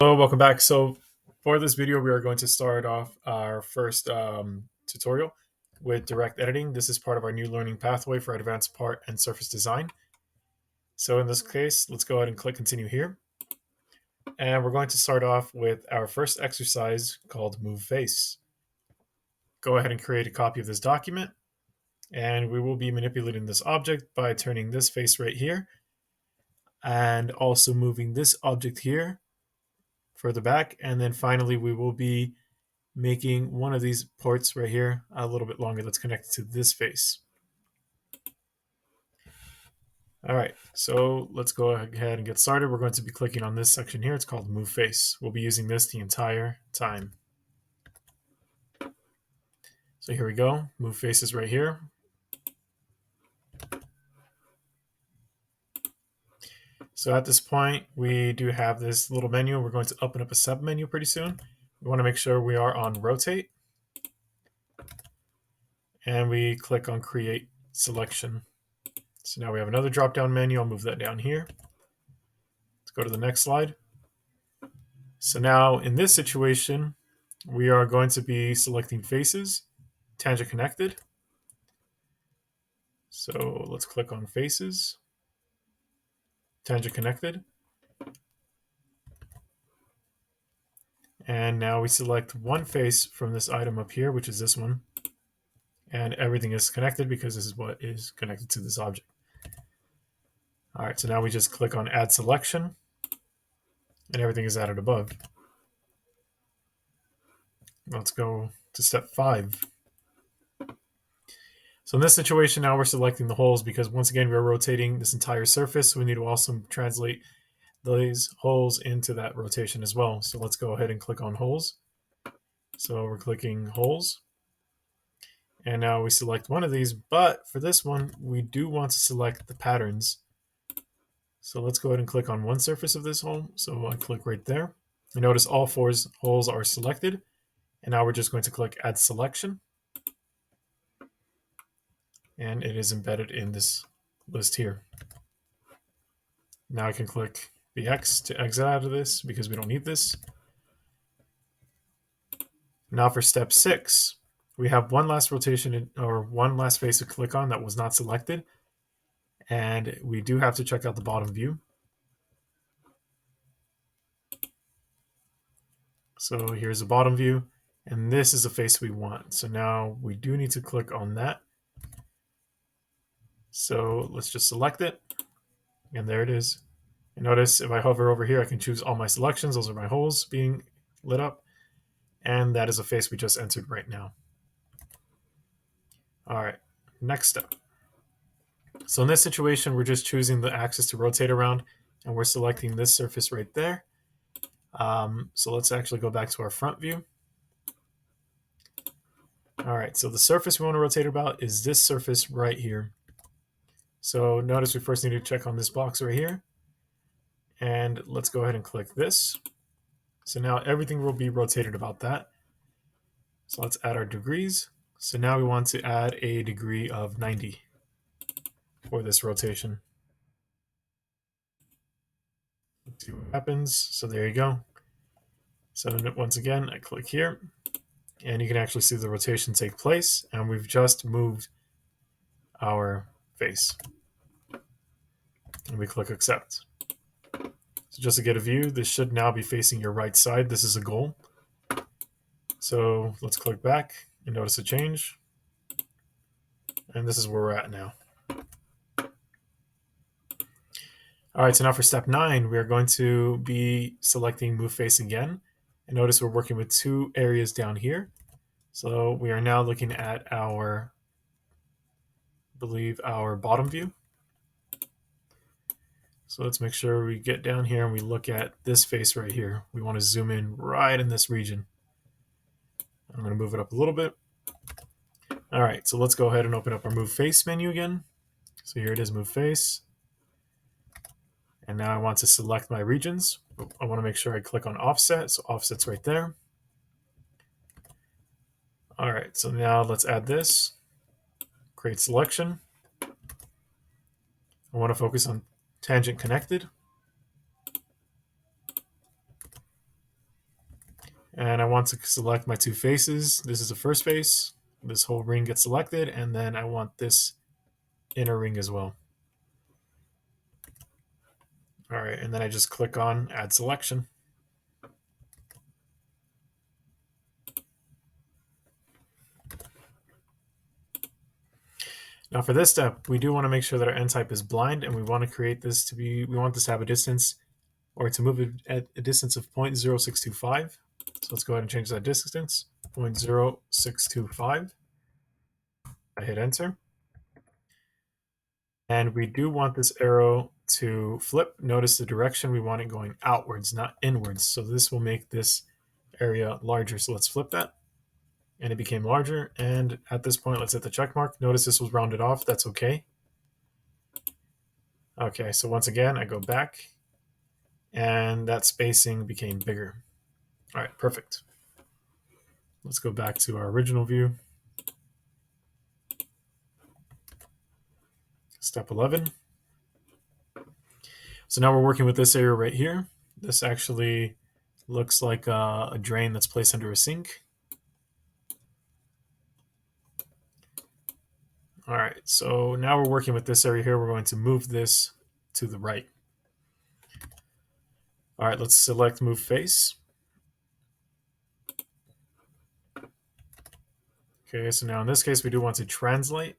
Hello, welcome back. So for this video, we are going to start off our first tutorial with direct editing. This is part of our new learning pathway for advanced part and surface design. So in this case, let's go ahead and click continue here. And we're going to start off with our first exercise called move face. Go ahead and create a copy of this document. And we will be manipulating this object by turning this face right here and also moving this object here further back. And then finally, we will be making one of these ports right here a little bit longer that's connected to this face. All right, so let's go ahead and get started. We're going to be clicking on this section here. It's called Move Face. We'll be using this the entire time. So here we go. Move Face is right here. So at this point, we do have this little menu. We're going to open up a sub menu pretty soon. We want to make sure we are on Rotate. And we click on Create Selection. So now we have another drop-down menu. I'll move that down here. Let's go to the next slide. So now in this situation, we are going to be selecting faces, tangent connected. So let's click on faces, tangent connected. And now we select one face from this item up here, which is this one. And everything is connected because this is what is connected to this object. All right, so now we just click on add selection and everything is added above. Let's go to step 5. So in this situation, now we're selecting the holes because once again, we're rotating this entire surface. So we need to also translate these holes into that rotation as well. So let's go ahead and click on holes. So we're clicking holes. And now we select one of these, but for this one, we do want to select the patterns. So let's go ahead and click on one surface of this hole. So I click right there. You notice all 4 holes are selected. And now we're just going to click add selection. And it is embedded in this list here. Now I can click the X to exit out of this because we don't need this. Now for step 6, we have one last rotation or one last face to click on that was not selected. And we do have to check out the bottom view. So here's the bottom view, and this is the face we want. So now we do need to click on that. So let's just select it, and there it is. And notice if I hover over here, I can choose all my selections. Those are my holes being lit up. And that is a face we just entered right now. All right, next step. So in this situation, we're just choosing the axis to rotate around, and we're selecting this surface right there. So let's actually go back to our front view. All right, so the surface we want to rotate about is this surface right here. So notice we first need to check on this box right here. And let's go ahead and click this. So now everything will be rotated about that. So let's add our degrees. So now we want to add a degree of 90 for this rotation. Let's see what happens. So there you go. So once again, I click here and you can actually see the rotation take place, and we've just moved our face. And we click accept. So just to get a view, this should now be facing your right side. This is a goal. So let's click back and notice a change. And this is where we're at now. All right, so now for step 9, we are going to be selecting move face again. And notice we're working with 2 areas down here. So we are now looking at our, I believe, our bottom view. So let's make sure we get down here and we look at this face right here. We want to zoom in right in this region. I'm going to move it up a little bit. All right, so let's go ahead and open up our move face menu again. So here it is, move face. And now I want to select my regions. I want to make sure I click on offset. So offset's right there. All right, so now let's add this. Create selection. I want to focus on tangent connected. And I want to select my two faces. This is the first face. This whole ring gets selected, and then I want this inner ring as well. All right, and then I just click on Add Selection. Now for this step, we do want to make sure that our end type is blind, and we want to create this to be, we want this to have a distance, or to move it at a distance of 0.0625. So let's go ahead and change that distance, 0.0625. I hit enter. And we do want this arrow to flip. Notice the direction, we want it going outwards, not inwards. So this will make this area larger. So let's flip that. And it became larger. And at this point, let's hit the check mark. Notice this was rounded off. That's okay. Okay, so once again, I go back and that spacing became bigger. All right, perfect. Let's go back to our original view. Step 11. So now we're working with this area right here. This actually looks like a drain that's placed under a sink. All right, so now we're working with this area here. We're going to move this to the right. All right, let's select Move Face. Okay, so now in this case, we do want to translate.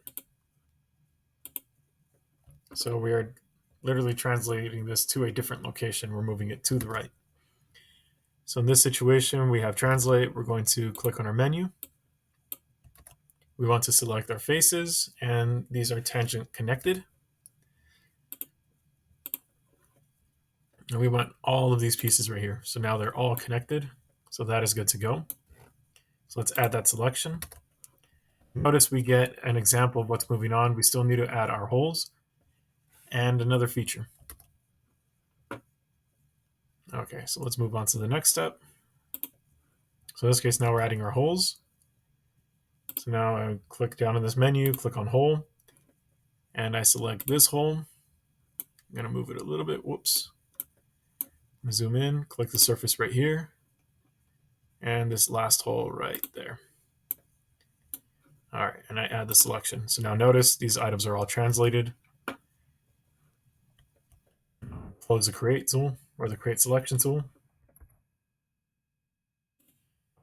So we are literally translating this to a different location. We're moving it to the right. So in this situation, we have Translate. We're going to click on our menu. We want to select our faces, and these are tangent connected. And we want all of these pieces right here. So now they're all connected. So that is good to go. So let's add that selection. Notice we get an example of what's moving on. We still need to add our holes and another feature. Okay, so let's move on to the next step. So in this case, now we're adding our holes. So now I click down in this menu, click on hole, and I select this hole. I'm gonna move it a little bit, whoops. Zoom in, click the surface right here, and this last hole right there. All right, and I add the selection. So now notice these items are all translated. Close the create tool or the create selection tool.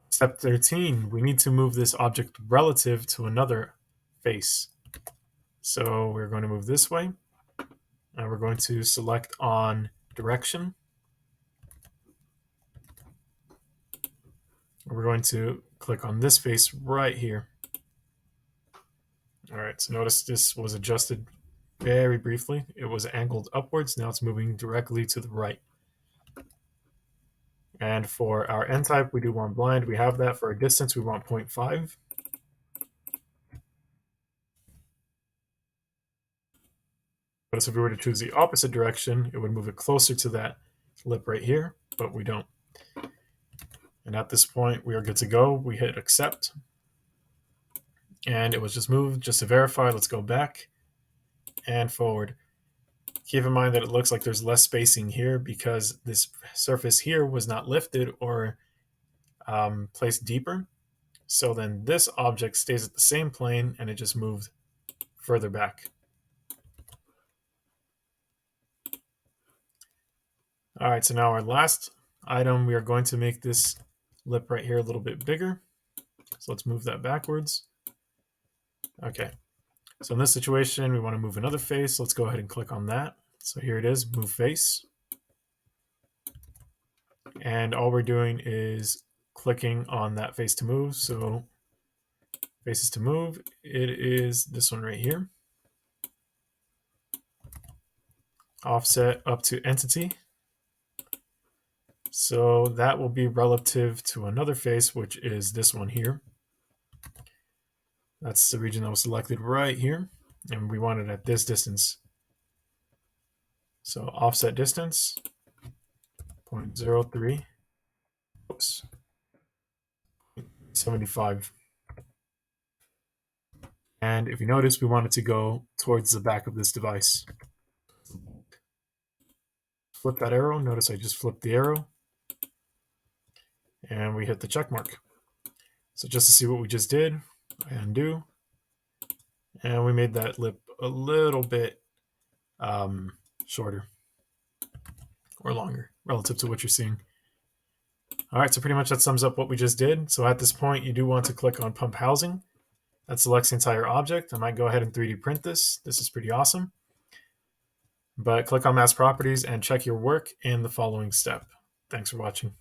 Step 13, we need to move this object relative to another face. So we're going to move this way, and we're going to select on direction. We're going to click on this face right here. All right, so notice this was adjusted very briefly. It was angled upwards. Now it's moving directly to the right. And for our end type, we do want blind. We have that. For our distance, we want 0.5. Notice if we were to choose the opposite direction, it would move it closer to that lip right here, but we don't. And at this point, we are good to go. We hit accept. And it was just moved. Just to verify, let's go back and forward. Keep in mind that it looks like there's less spacing here because this surface here was not lifted or placed deeper. So then this object stays at the same plane and it just moved further back. All right, so now our last item, we are going to make this lip right here a little bit bigger. So let's move that backwards. Okay, so in this situation, we want to move another face. Let's go ahead and click on that. So here it is, move face. And all we're doing is clicking on that face to move. So faces to move, it is this one right here. Offset up to entity. So that will be relative to another face, which is this one here. That's the region that was selected right here. And we want it at this distance. So offset distance, 0.03, oops, 75. And if you notice, we want it to go towards the back of this device. Flip that arrow. Notice I just flipped the arrow. and we hit the check mark. So just to see what we just did, I undo, and we made that lip a little bit shorter or longer relative to what you're seeing. All right, so pretty much that sums up what we just did. So at this point, you do want to click on pump housing. That selects the entire object. I might go ahead and 3D print this. This is pretty awesome. But click on mass properties and check your work in the following step. Thanks for watching.